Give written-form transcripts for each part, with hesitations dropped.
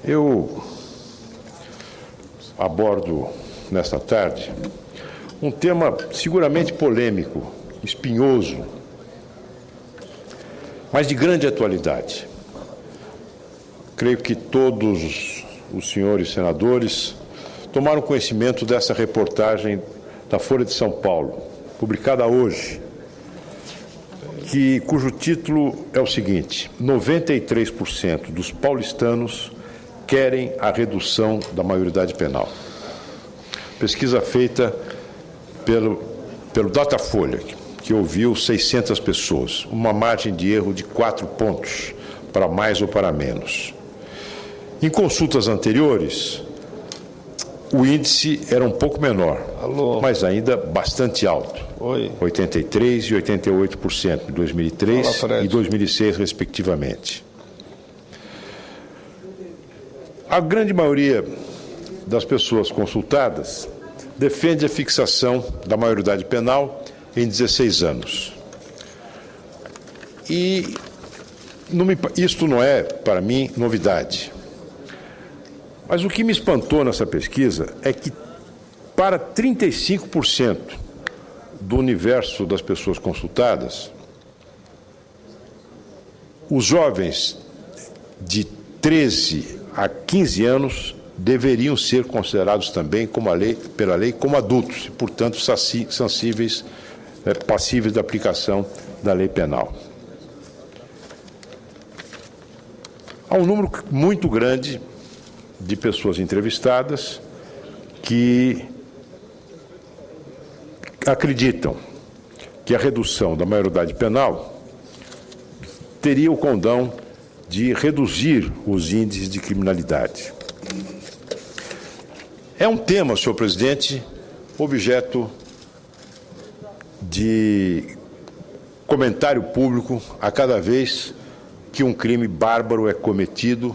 Eu abordo nesta tarde um tema seguramente polêmico, espinhoso, mas de grande atualidade. Creio que todos os senhores senadores tomaram conhecimento dessa reportagem da Folha de São Paulo, publicada hoje, cujo título é o seguinte: 93% dos paulistanos querem a redução da maioridade penal. Pesquisa feita pelo Datafolha, que ouviu 600 pessoas, uma margem de erro de 4 pontos, para mais ou para menos. Em consultas anteriores, o índice era um pouco menor, mas ainda bastante alto, 83% e 88% em 2003 e 2006, respectivamente. A grande maioria das pessoas consultadas defende a fixação da maioridade penal em 16 anos. E isto não é, para mim, novidade. Mas o que me espantou nessa pesquisa é que, para 35% do universo das pessoas consultadas, os jovens de 13 a 15 anos deveriam ser considerados também pela lei como adultos e, portanto, passíveis da aplicação da lei penal. Há um número muito grande de pessoas entrevistadas que acreditam que a redução da maioridade penal teria o condão de reduzir os índices de criminalidade. É um tema, senhor presidente, objeto de comentário público a cada vez que um crime bárbaro é cometido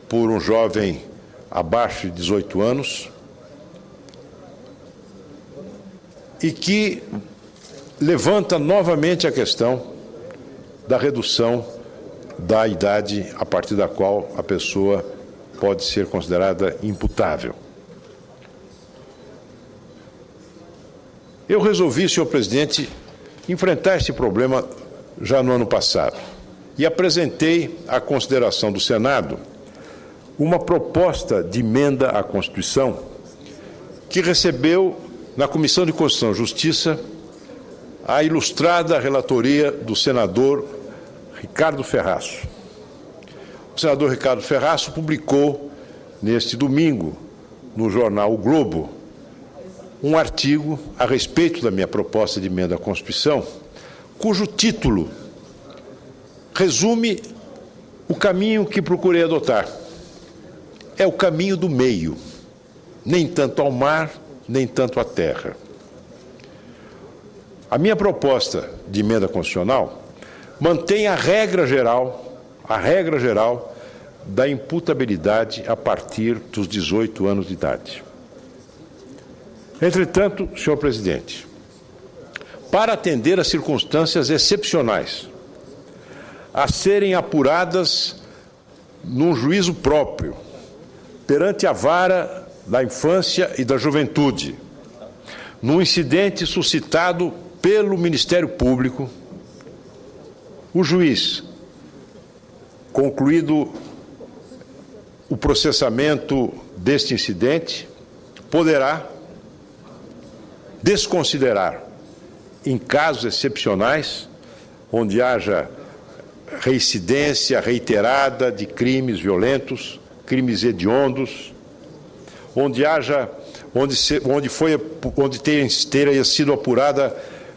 por um jovem abaixo de 18 anos e que levanta novamente a questão da redução da idade a partir da qual a pessoa pode ser considerada imputável. Eu resolvi, senhor presidente, enfrentar esse problema já no ano passado e apresentei à consideração do Senado uma proposta de emenda à Constituição que recebeu na Comissão de Constituição e Justiça a ilustrada relatoria do senador Ricardo Ferraço. O senador Ricardo Ferraço publicou, neste domingo, no jornal O Globo, um artigo a respeito da minha proposta de emenda à Constituição, cujo título resume o caminho que procurei adotar. É o caminho do meio, nem tanto ao mar, nem tanto à terra. A minha proposta de emenda constitucional mantém a regra geral da imputabilidade a partir dos 18 anos de idade. Entretanto, senhor presidente, para atender a circunstâncias excepcionais, a serem apuradas num juízo próprio, perante a vara da infância e da juventude, num incidente suscitado pelo Ministério Público, o juiz, concluído o processamento deste incidente, poderá desconsiderar, em casos excepcionais, onde haja reincidência reiterada de crimes violentos, crimes hediondos, onde tenha sido apurada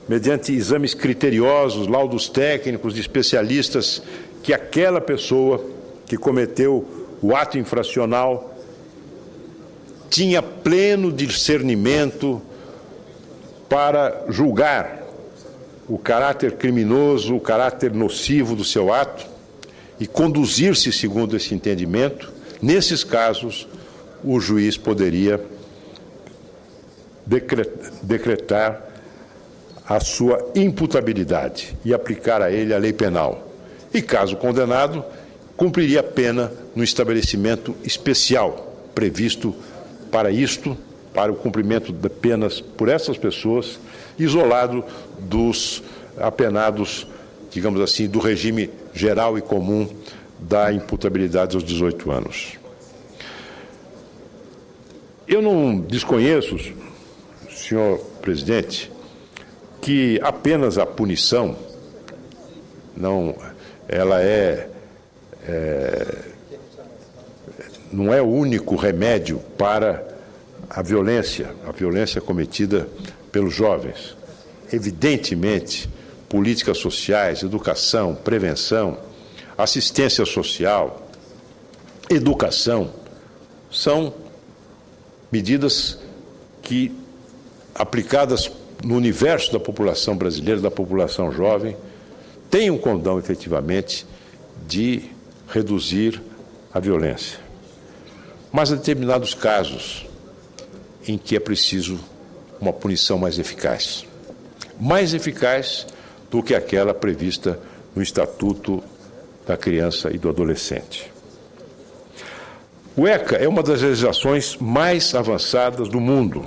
mediante exames criteriosos, laudos técnicos de especialistas, que aquela pessoa que cometeu o ato infracional tinha pleno discernimento para julgar o caráter criminoso, o caráter nocivo do seu ato e conduzir-se segundo esse entendimento. Nesses casos, o juiz poderia decretar a sua imputabilidade e aplicar a ele a lei penal. E, caso condenado, cumpriria a pena no estabelecimento especial previsto para isto, para o cumprimento de penas por essas pessoas, isolado dos apenados, digamos assim, do regime geral e comum da imputabilidade aos 18 anos. Eu não desconheço, senhor presidente, que apenas a punição não é o único remédio para a violência cometida pelos jovens. Evidentemente, políticas sociais, educação, prevenção, assistência social, educação, são medidas que, aplicadas no universo da população brasileira, da população jovem, têm um condão, efetivamente, de reduzir a violência. Mas há determinados casos em que é preciso uma punição mais eficaz do que aquela prevista no Estatuto da Criança e do Adolescente. O ECA é uma das legislações mais avançadas do mundo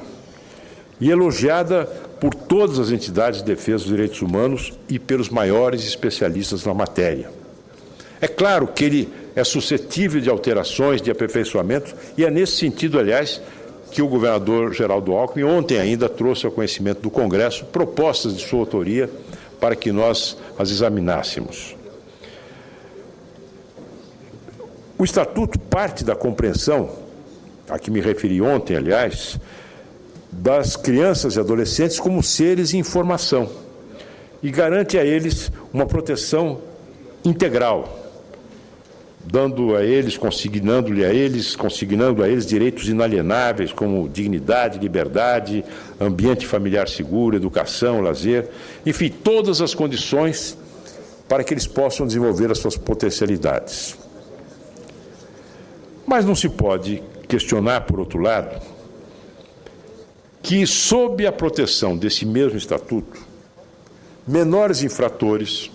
e elogiada por todas as entidades de defesa dos direitos humanos e pelos maiores especialistas na matéria. É claro que ele é suscetível de alterações, de aperfeiçoamentos, e é nesse sentido, aliás, que o governador Geraldo Alckmin ontem ainda trouxe ao conhecimento do Congresso propostas de sua autoria para que nós as examinássemos. O Estatuto parte da compreensão, a que me referi ontem, aliás, das crianças e adolescentes como seres em formação e garante a eles uma proteção integral, dando a eles, consignando a eles direitos inalienáveis como dignidade, liberdade, ambiente familiar seguro, educação, lazer, enfim, todas as condições para que eles possam desenvolver as suas potencialidades. Mas não se pode questionar, por outro lado, que, sob a proteção desse mesmo estatuto, menores infratores,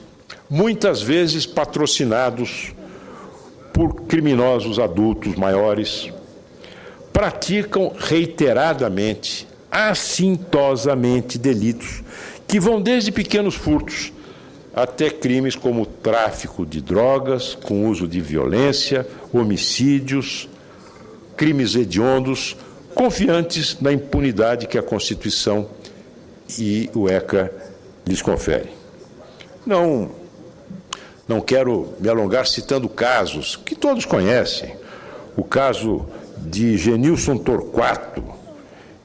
muitas vezes patrocinados por criminosos adultos maiores, praticam reiteradamente, assintosamente, delitos que vão desde pequenos furtos até crimes como tráfico de drogas, com uso de violência, homicídios, crimes hediondos, confiantes na impunidade que a Constituição e o ECA lhes conferem. Não quero me alongar citando casos que todos conhecem. O caso de Genilson Torquato,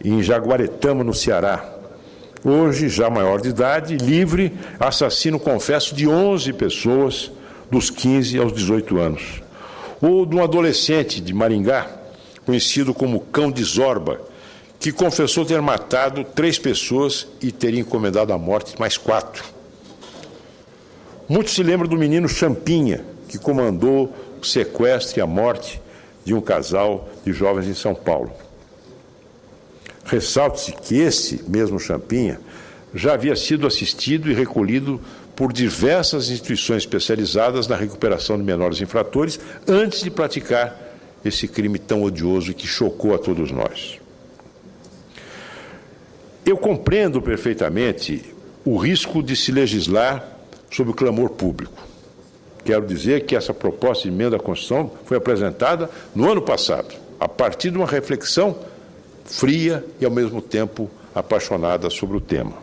em Jaguaretama, no Ceará. Hoje, já maior de idade, livre, assassino confesso de 11 pessoas, dos 15 aos 18 anos. Ou de um adolescente de Maringá, conhecido como Cão de Zorba, que confessou ter matado 3 pessoas e teria encomendado à morte mais 4. Muitos se lembram do menino Champinha, que comandou o sequestro e a morte de um casal de jovens em São Paulo. Ressalte-se que esse mesmo Champinha já havia sido assistido e recolhido por diversas instituições especializadas na recuperação de menores infratores antes de praticar esse crime tão odioso e que chocou a todos nós. Eu compreendo perfeitamente o risco de se legislar sob o clamor público. Quero dizer que essa proposta de emenda à Constituição foi apresentada no ano passado, a partir de uma reflexão fria e, ao mesmo tempo, apaixonada sobre o tema.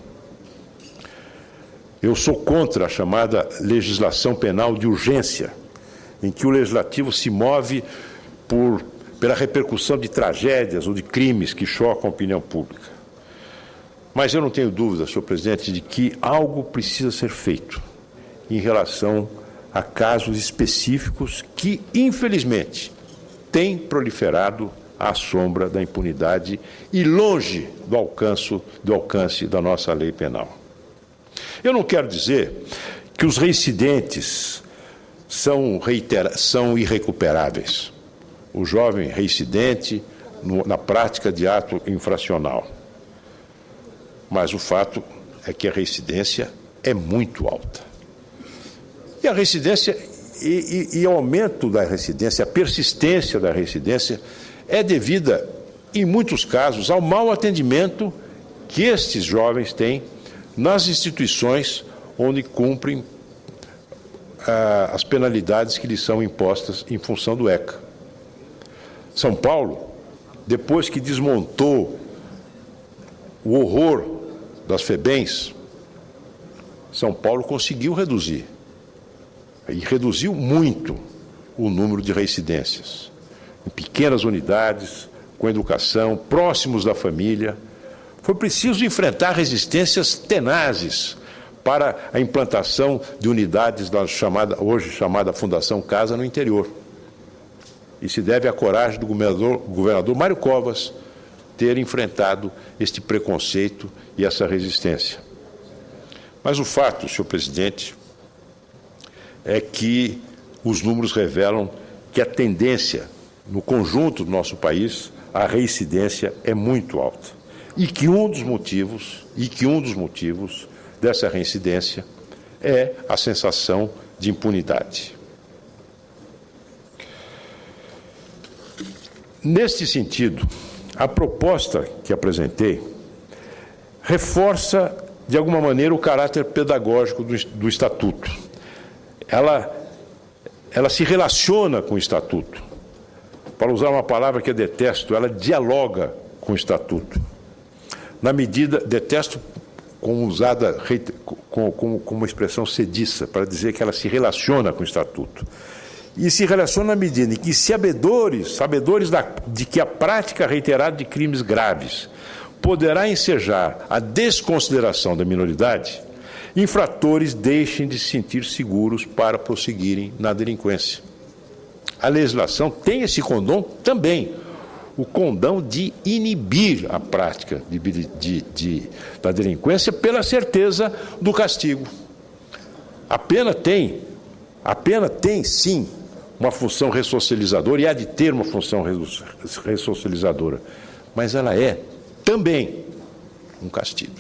Eu sou contra a chamada legislação penal de urgência, em que o legislativo se move pela repercussão de tragédias ou de crimes que chocam a opinião pública. Mas eu não tenho dúvida, senhor presidente, de que algo precisa ser feito em relação a casos específicos que, infelizmente, têm proliferado à sombra da impunidade e longe do alcance da nossa lei penal. Eu não quero dizer que os reincidentes são irrecuperáveis. O jovem reincidente na prática de ato infracional. Mas o fato é que a reincidência é muito alta. E a reincidência E o aumento da reincidência, a persistência da reincidência, é devida, em muitos casos, ao mau atendimento que estes jovens têm nas instituições onde cumprem as penalidades que lhes são impostas em função do ECA. São Paulo, depois que desmontou o horror das FEBEMs, São Paulo conseguiu reduzir, e reduziu muito o número de reincidências, em pequenas unidades, com educação, próximos da família. Foi preciso enfrentar resistências tenazes para a implantação de unidades da hoje chamada Fundação Casa no interior. E se deve à coragem do governador Mário Covas ter enfrentado este preconceito e essa resistência. Mas o fato, senhor presidente, é que os números revelam que a tendência no conjunto do nosso país, a reincidência é muito alta. E que um dos motivos dessa reincidência é a sensação de impunidade. Neste sentido, a proposta que apresentei reforça, de alguma maneira, o caráter pedagógico do Estatuto. Ela se relaciona com o Estatuto. Para usar uma palavra que eu detesto, ela dialoga com o Estatuto. Na medida, detesto como usada como uma expressão sediça, para dizer que ela se relaciona com o Estatuto. E se relaciona na medida em que, sabedores de que a prática reiterada de crimes graves poderá ensejar a desconsideração da minoridade, infratores deixem de se sentir seguros para prosseguirem na delinquência. A legislação tem esse condão também, o condão de inibir a prática da delinquência pela certeza do castigo. A pena tem, sim, uma função ressocializadora, e há de ter uma função ressocializadora, mas ela é também um castigo.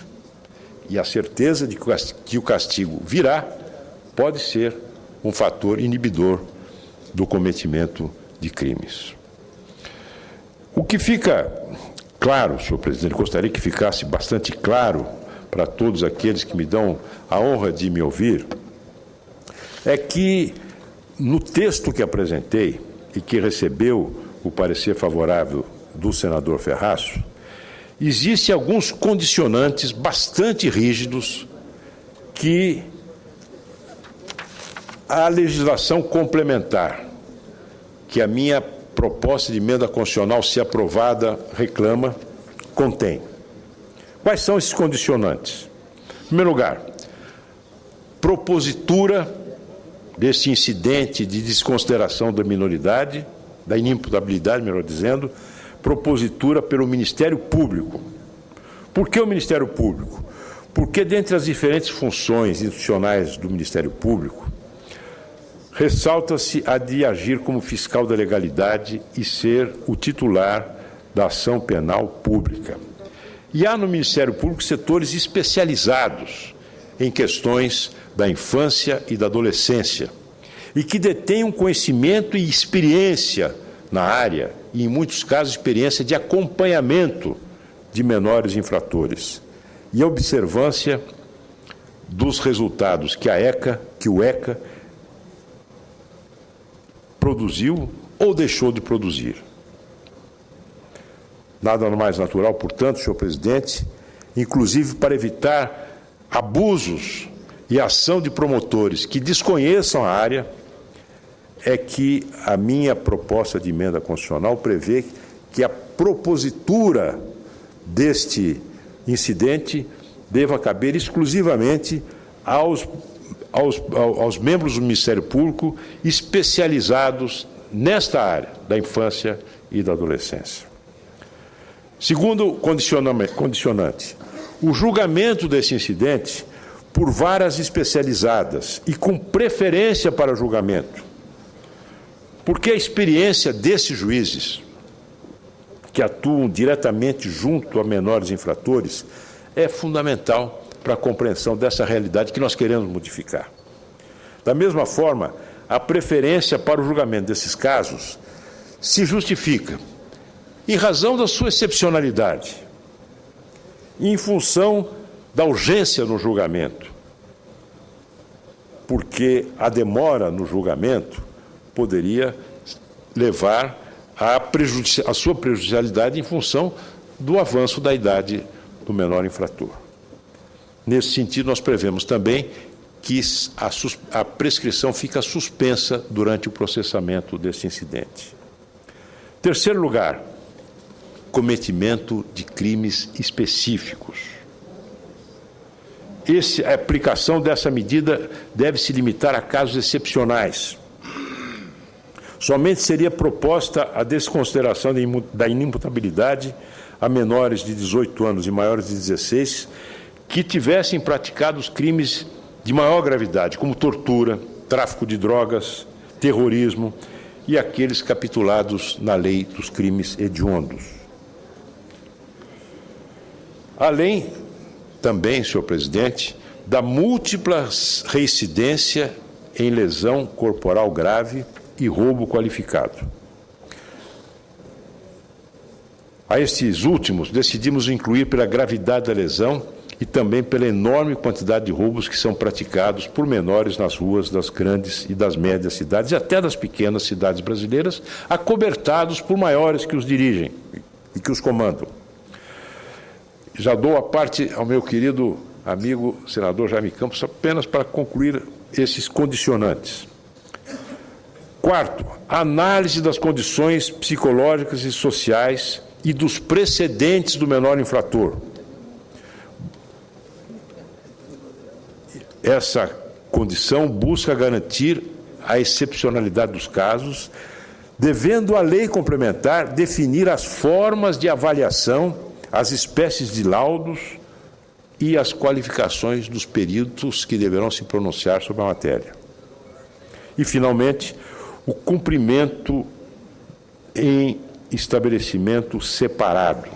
E a certeza de que o castigo virá pode ser um fator inibidor do cometimento de crimes. O que fica claro, senhor presidente, gostaria que ficasse bastante claro para todos aqueles que me dão a honra de me ouvir, é que no texto que apresentei e que recebeu o parecer favorável do senador Ferraço, existem alguns condicionantes bastante rígidos que a legislação complementar, que a minha proposta de emenda constitucional, se aprovada, reclama, contém. Quais são esses condicionantes? Em primeiro lugar, propositura desse incidente de desconsideração da minoridade, da inimputabilidade, melhor dizendo, propositura pelo Ministério Público. Por que o Ministério Público? Porque, dentre as diferentes funções institucionais do Ministério Público, ressalta-se a de agir como fiscal da legalidade e ser o titular da ação penal pública. E há no Ministério Público setores especializados em questões da infância e da adolescência, e que detêm um conhecimento e experiência na área, e em muitos casos experiência de acompanhamento de menores infratores, e a observância dos resultados que o ECA produziu ou deixou de produzir. Nada mais natural, portanto, senhor presidente, inclusive para evitar abusos e ação de promotores que desconheçam a área, é que a minha proposta de emenda constitucional prevê que a propositura deste incidente deva caber exclusivamente aos membros do Ministério Público especializados nesta área da infância e da adolescência. Segundo condicionante, o julgamento desse incidente por varas especializadas e com preferência para julgamento, porque a experiência desses juízes que atuam diretamente junto a menores infratores é fundamental para a compreensão dessa realidade que nós queremos modificar. Da mesma forma, a preferência para o julgamento desses casos se justifica em razão da sua excepcionalidade, em função da urgência no julgamento, porque a demora no julgamento poderia levar à sua prejudicialidade em função do avanço da idade do menor infrator. Nesse sentido, nós prevemos também que a prescrição fica suspensa durante o processamento desse incidente. Terceiro lugar, cometimento de crimes específicos. A aplicação dessa medida deve se limitar a casos excepcionais. Somente seria proposta a desconsideração da inimputabilidade a menores de 18 anos e maiores de 16 que tivessem praticado os crimes de maior gravidade, como tortura, tráfico de drogas, terrorismo e aqueles capitulados na lei dos crimes hediondos. Além também, senhor presidente, da múltipla reincidência em lesão corporal grave e roubo qualificado. A estes últimos, decidimos incluir pela gravidade da lesão e também pela enorme quantidade de roubos que são praticados por menores nas ruas das grandes e das médias cidades e até das pequenas cidades brasileiras, acobertados por maiores que os dirigem e que os comandam. Já dou a parte ao meu querido amigo senador Jaime Campos apenas para concluir esses condicionantes. Quarto, análise das condições psicológicas e sociais e dos precedentes do menor infrator. Essa condição busca garantir a excepcionalidade dos casos, devendo a lei complementar definir as formas de avaliação, as espécies de laudos e as qualificações dos peritos que deverão se pronunciar sobre a matéria. E, finalmente, o cumprimento em estabelecimento separado,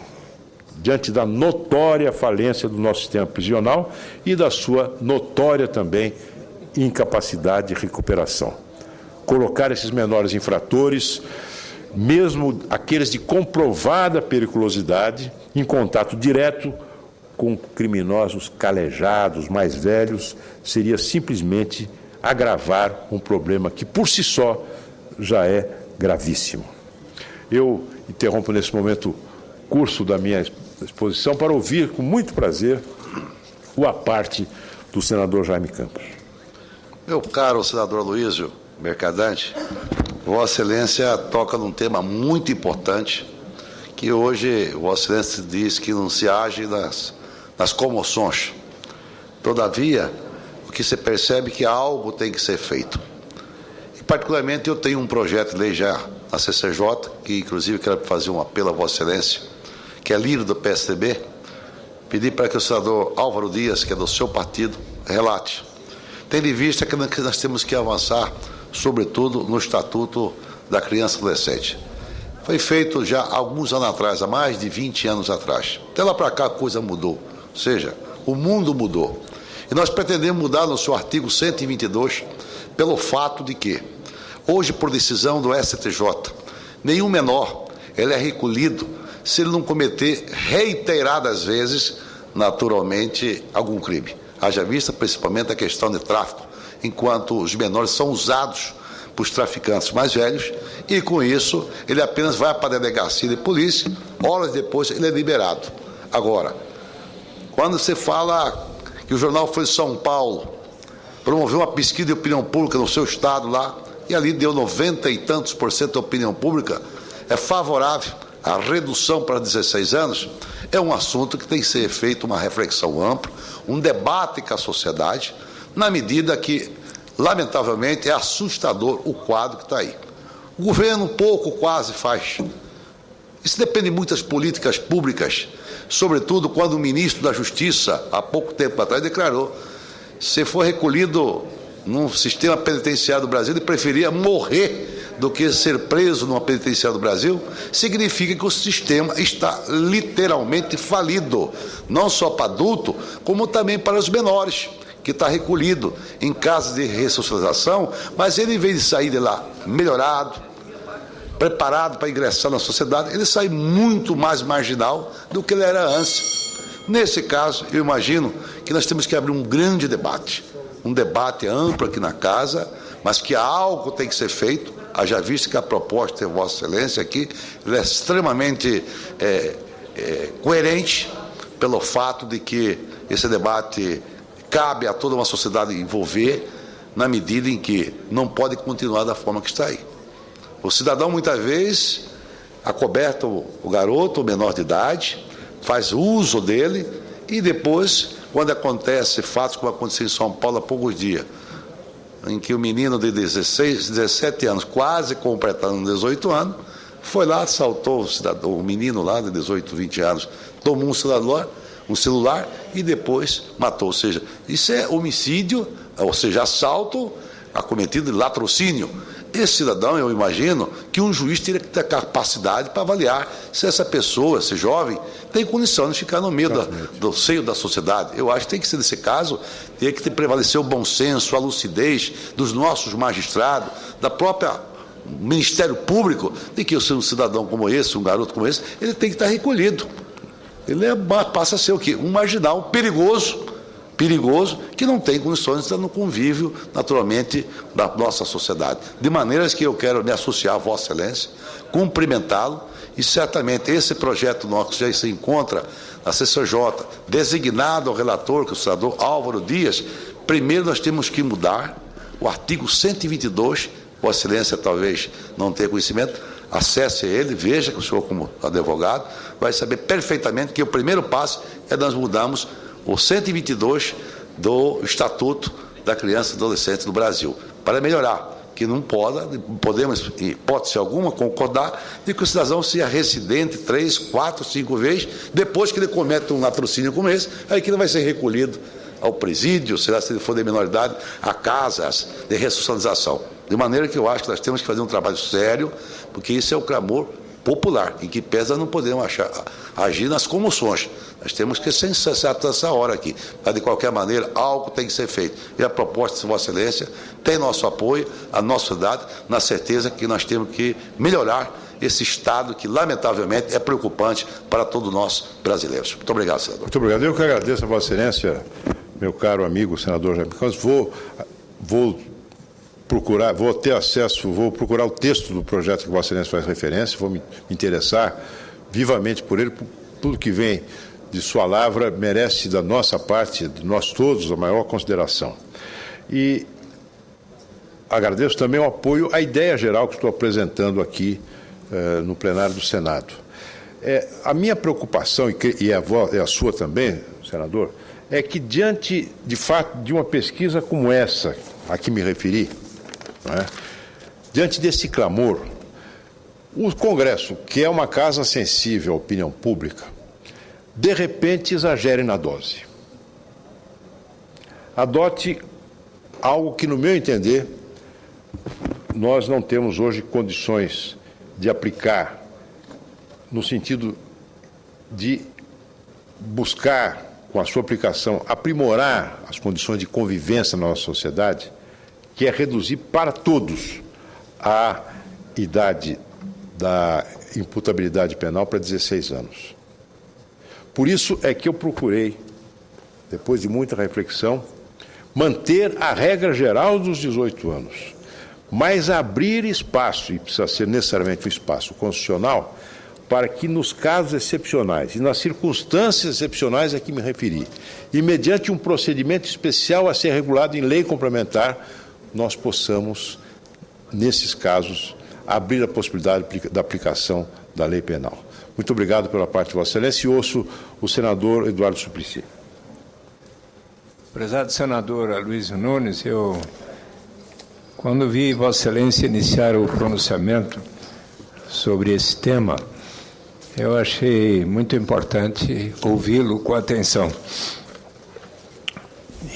diante da notória falência do nosso sistema prisional e da sua notória também incapacidade de recuperação. Colocar esses menores infratores, mesmo aqueles de comprovada periculosidade, em contato direto com criminosos calejados, mais velhos, seria simplesmente agravar um problema que, por si só, já é gravíssimo. Eu interrompo nesse momento o curso da minha exposição para ouvir com muito prazer a parte do senador Jaime Campos. Meu caro senador Aloísio Mercadante, Vossa Excelência toca num tema muito importante que hoje Vossa Excelência diz que não se age nas comoções. Todavia, o que se percebe é que algo tem que ser feito. E, particularmente, eu tenho um projeto de lei já na CCJ, que inclusive quero fazer um apelo a Vossa Excelência, que é líder do PSDB, pedir para que o senador Álvaro Dias, que é do seu partido, relate. Tendo em vista que nós temos que avançar, sobretudo, no Estatuto da Criança e Adolescente. Foi feito já há alguns anos atrás, há mais de 20 anos atrás. Até lá para cá a coisa mudou, ou seja, o mundo mudou. E nós pretendemos mudar no seu artigo 122, pelo fato de que, hoje, por decisão do STJ, nenhum menor ele é recolhido se ele não cometer reiteradas vezes, naturalmente, algum crime. Haja vista principalmente a questão de tráfico, enquanto os menores são usados por os traficantes mais velhos e, com isso, ele apenas vai para a delegacia de polícia, horas depois ele é liberado. Agora, quando você fala que o jornal Folha de São Paulo promoveu uma pesquisa de opinião pública no seu estado lá, e ali deu 90 e tantos % da opinião pública é favorável à redução para 16 anos, é um assunto que tem que ser feito uma reflexão ampla, um debate com a sociedade, na medida que, lamentavelmente, é assustador o quadro que está aí. O governo pouco quase faz. Isso depende muito das políticas públicas, sobretudo quando o ministro da Justiça, há pouco tempo atrás, declarou: se for recolhido num sistema penitenciário do Brasil, ele preferia morrer do que ser preso numa penitenciária do Brasil, significa que o sistema está literalmente falido, não só para adulto, como também para os menores, que está recolhido em casa de ressocialização, mas ele, em vez de sair de lá melhorado, preparado para ingressar na sociedade, ele sai muito mais marginal do que ele era antes. Nesse caso, eu imagino que nós temos que abrir um grande debate, um debate amplo aqui na casa, mas que algo tem que ser feito, haja visto que a proposta de Vossa Excelência aqui ela é extremamente coerente pelo fato de que esse debate cabe a toda uma sociedade envolver, na medida em que não pode continuar da forma que está aí. O cidadão, muitas vezes, acoberta o garoto, o menor de idade, faz uso dele e depois, quando acontece fatos como aconteceu em São Paulo há poucos dias, em que o menino de 16, 17 anos, quase completando 18 anos, foi lá, assaltou o menino lá de 18, 20 anos, tomou um celular e depois matou. Ou seja, isso é homicídio, ou seja, assalto acometido de latrocínio. Esse cidadão, eu imagino, que um juiz teria que ter capacidade para avaliar se essa pessoa, esse jovem, tem condição de ficar no meio do seio da sociedade. Eu acho que tem que ser, nesse caso, tem que prevalecer o bom senso, a lucidez dos nossos magistrados, da própria Ministério Público, de que um cidadão como esse, um garoto como esse, ele tem que estar recolhido. Ele passa a ser o quê? Um marginal perigoso, que não tem condições de estar no convívio, naturalmente, da nossa sociedade. De maneiras que eu quero me associar a Vossa Excelência, cumprimentá-lo, e certamente esse projeto nosso já se encontra na CCJ, designado ao relator, que é o senador Álvaro Dias. Primeiro nós temos que mudar o artigo 122, Vossa Excelência talvez não tenha conhecimento, acesse ele, veja que o senhor, como advogado, vai saber perfeitamente que o primeiro passo é nós mudarmos o 122 do Estatuto da Criança e Adolescente do Brasil, para melhorar, que não podemos, em hipótese alguma, concordar de que o cidadão seja residente 3, 4, 5 vezes, depois que ele comete um latrocínio como esse, aí que ele vai ser recolhido ao presídio, será, se ele for de menor idade, a casas de ressocialização. De maneira que eu acho que nós temos que fazer um trabalho sério, porque isso é o clamor popular, em que pesa não podemos agir nas comoções. Nós temos que ser sensatos nessa hora aqui. Mas, de qualquer maneira, algo tem que ser feito. E a proposta de Vossa Excelência tem nosso apoio, a nossa cidade, na certeza que nós temos que melhorar esse Estado que, lamentavelmente, é preocupante para todos nós brasileiros. Muito obrigado, senador. Muito obrigado. Eu que agradeço a Vossa Excelência, meu caro amigo, senador Jaime Campos. Vou ter acesso, vou procurar o texto do projeto que Vossa Excelência faz referência, vou me interessar vivamente por ele, tudo que vem de sua lavra merece da nossa parte, de nós todos, a maior consideração. E agradeço também o apoio à ideia geral que estou apresentando aqui no plenário do Senado. A minha preocupação, e a sua também, senador, é que diante, de fato, de uma pesquisa como essa, a que me referi, diante desse clamor, o Congresso, que é uma casa sensível à opinião pública, de repente exagere na dose. Adote algo que, no meu entender, nós não temos hoje condições de aplicar, no sentido de buscar, com a sua aplicação, aprimorar as condições de convivência na nossa sociedade, que é reduzir para todos a idade da imputabilidade penal para 16 anos. Por isso é que eu procurei, depois de muita reflexão, manter a regra geral dos 18 anos, mas abrir espaço, e precisa ser necessariamente um espaço constitucional, para que nos casos excepcionais e nas circunstâncias excepcionais a que me referi, e mediante um procedimento especial a ser regulado em lei complementar, nós possamos, nesses casos, abrir a possibilidade da aplicação da lei penal. Muito obrigado pela parte de Vossa Excelência e ouço o senador Eduardo Suplicy. Prezado senador Aloysio Nunes, quando vi Vossa Excelência iniciar o pronunciamento sobre esse tema, eu achei muito importante ouvi-lo com atenção.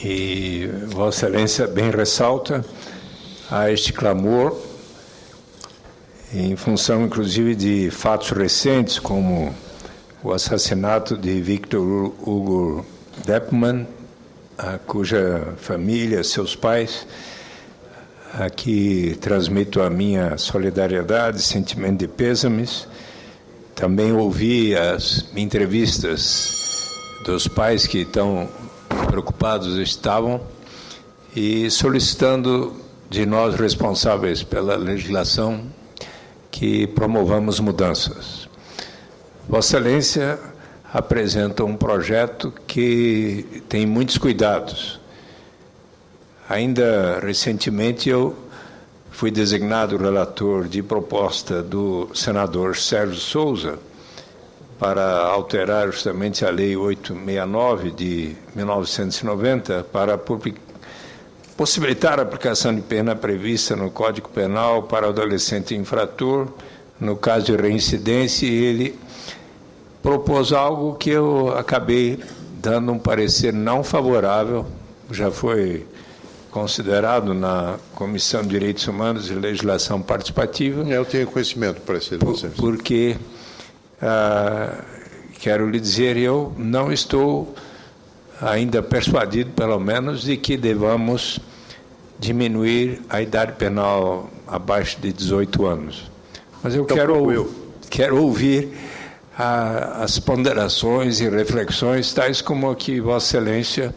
E Vossa Excelência bem ressalta a este clamor, em função, inclusive, de fatos recentes, como o assassinato de Victor Hugo Deppmann, a cuja família, seus pais, aqui transmito a minha solidariedade, sentimento de pêsames. Também ouvi as entrevistas dos pais que estavam estavam, e solicitando de nós responsáveis pela legislação que promovamos mudanças. Vossa Excelência apresenta um projeto que tem muitos cuidados. Ainda recentemente eu fui designado relator de proposta do senador Sérgio Souza para alterar justamente a Lei 869 de 1990 para possibilitar a aplicação de pena prevista no Código Penal para o adolescente infrator, no caso de reincidência, e ele propôs algo que eu acabei dando um parecer não favorável, já foi considerado na Comissão de Direitos Humanos e Legislação Participativa. Eu tenho conhecimento, parecer. Porque, quero lhe dizer, eu não estou ainda persuadido, pelo menos, de que devamos diminuir a idade penal abaixo de 18 anos. Mas eu então, quero ouvir as ponderações e reflexões, tais como a que Vossa Excelência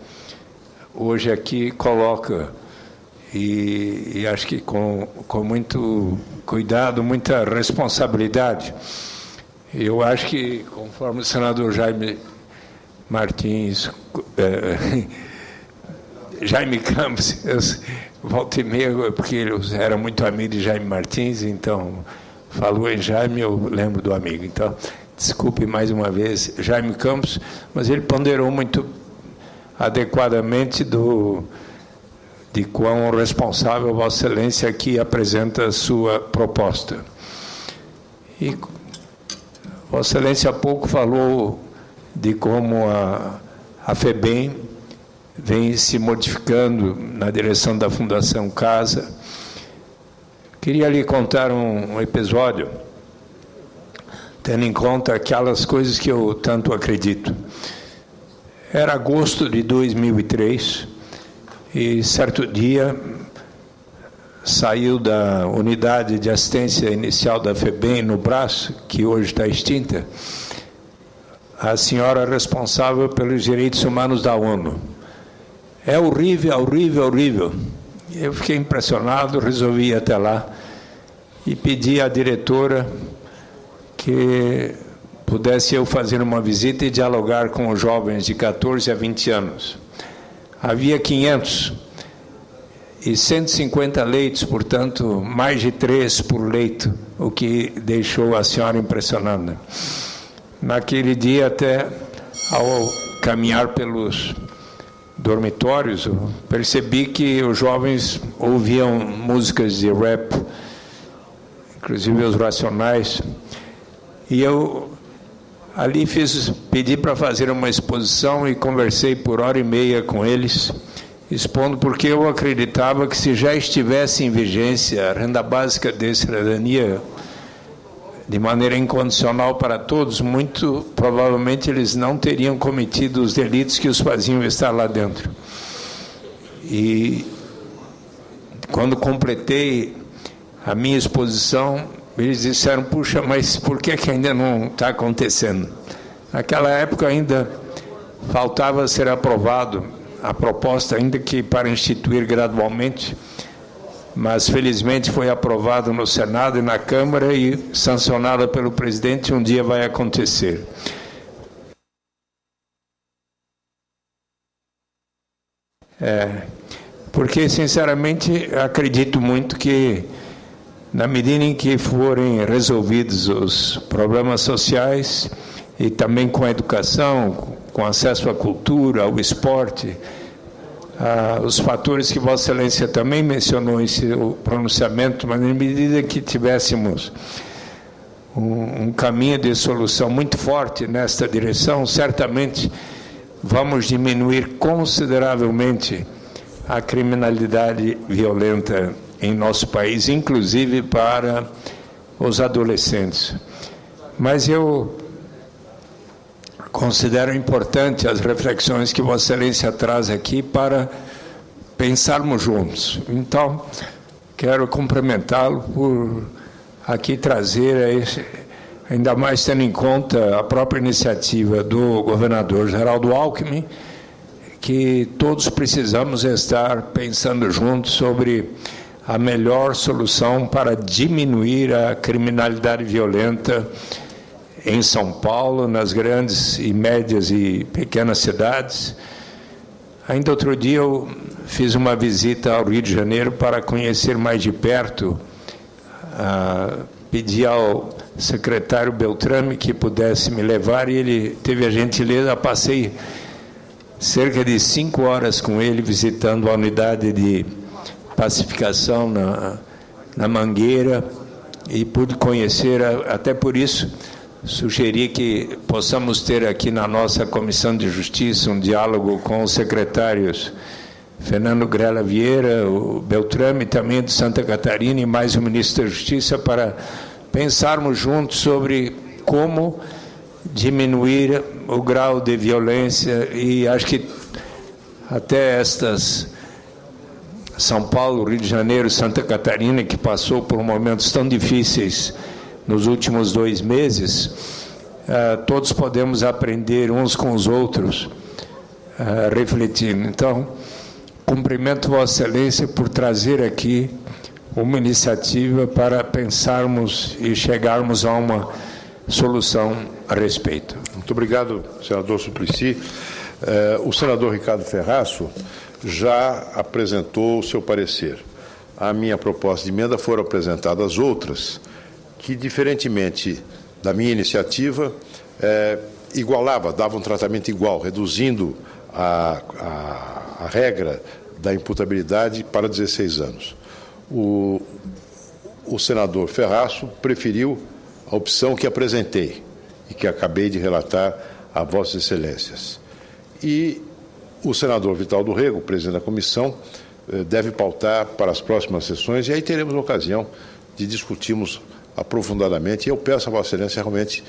hoje aqui coloca, e acho que com muito cuidado, muita responsabilidade. Eu acho que, conforme o senador Jaime Martins, Jaime Campos, volta e meia, porque ele era muito amigo de Jaime Martins, então, falou em Jaime, eu lembro do amigo. Então, desculpe mais uma vez, Jaime Campos, mas ele ponderou muito adequadamente de quão responsável Vossa Excelência aqui apresenta a sua proposta. E Vossa Excelência há pouco falou de como a FEBEM vem se modificando na direção da Fundação Casa. Queria lhe contar um episódio, tendo em conta aquelas coisas que eu tanto acredito. Era agosto de 2003 e certo dia saiu da unidade de assistência inicial da FEBEM no Braço, que hoje está extinta, a senhora responsável pelos direitos humanos da ONU. É horrível, horrível, horrível. Eu fiquei impressionado, resolvi ir até lá e pedi à diretora que pudesse eu fazer uma visita e dialogar com os jovens de 14 a 20 anos. Havia 500 e 150 leitos, portanto, mais de 3 por leito, o que deixou a senhora impressionada. Naquele dia, até ao caminhar pelos dormitórios, eu percebi que os jovens ouviam músicas de rap, inclusive os Racionais, e eu ali pedi para fazer uma exposição e conversei por 1h30 com eles, expondo porque eu acreditava que se já estivesse em vigência a renda básica de cidadania de maneira incondicional para todos, muito provavelmente eles não teriam cometido os delitos que os faziam estar lá dentro. E quando completei a minha exposição, eles disseram: puxa, mas por que ainda não está acontecendo? Naquela época ainda faltava ser aprovado a proposta, ainda que para instituir gradualmente, mas felizmente foi aprovado no Senado e na Câmara e sancionada pelo presidente, um dia vai acontecer. Porque, sinceramente, acredito muito que, na medida em que forem resolvidos os problemas sociais, e também com a educação, com acesso à cultura, ao esporte, os fatores que Vossa Excelência também mencionou em seu pronunciamento, mas na medida que tivéssemos um caminho de solução muito forte nesta direção, certamente vamos diminuir consideravelmente a criminalidade violenta em nosso país, inclusive para os adolescentes. Mas eu considero importante as reflexões que Vossa Excelência traz aqui para pensarmos juntos. Então, quero cumprimentá-lo por aqui trazer, ainda mais tendo em conta a própria iniciativa do governador Geraldo Alckmin, que todos precisamos estar pensando juntos sobre a melhor solução para diminuir a criminalidade violenta em São Paulo, nas grandes e médias e pequenas cidades. Ainda outro dia eu fiz uma visita ao Rio de Janeiro para conhecer mais de perto, pedi ao secretário Beltrame que pudesse me levar, e ele teve a gentileza. Passei cerca de 5 horas com ele visitando a unidade de pacificação na Mangueira, e pude conhecer, até por isso sugeri que possamos ter aqui na nossa Comissão de Justiça um diálogo com os secretários Fernando Grela Vieira, o Beltrame também de Santa Catarina, e mais o ministro da Justiça, para pensarmos juntos sobre como diminuir o grau de violência. E acho que até estas São Paulo, Rio de Janeiro, Santa Catarina, que passou por momentos tão difíceis nos últimos 2 meses, todos podemos aprender uns com os outros, refletindo. Então, cumprimento Vossa Excelência por trazer aqui uma iniciativa para pensarmos e chegarmos a uma solução a respeito. Muito obrigado, senador Suplicy. O senador Ricardo Ferraço já apresentou o seu parecer. A minha proposta de emenda foram apresentadas outras, que, diferentemente da minha iniciativa, igualava, dava um tratamento igual, reduzindo a regra da imputabilidade para 16 anos. O senador Ferraço preferiu a opção que apresentei e que acabei de relatar a Vossas Excelências. E o senador Vital do Rego, presidente da comissão, deve pautar para as próximas sessões, e aí teremos a ocasião de discutirmos aprofundadamente. E eu peço a Vossa Excelência realmente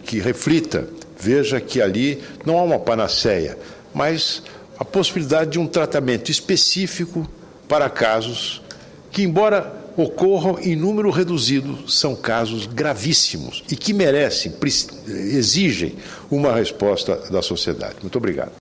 que reflita, veja que ali não há uma panaceia, mas a possibilidade de um tratamento específico para casos que, embora ocorram em número reduzido, são casos gravíssimos e que merecem, exigem uma resposta da sociedade. Muito obrigado.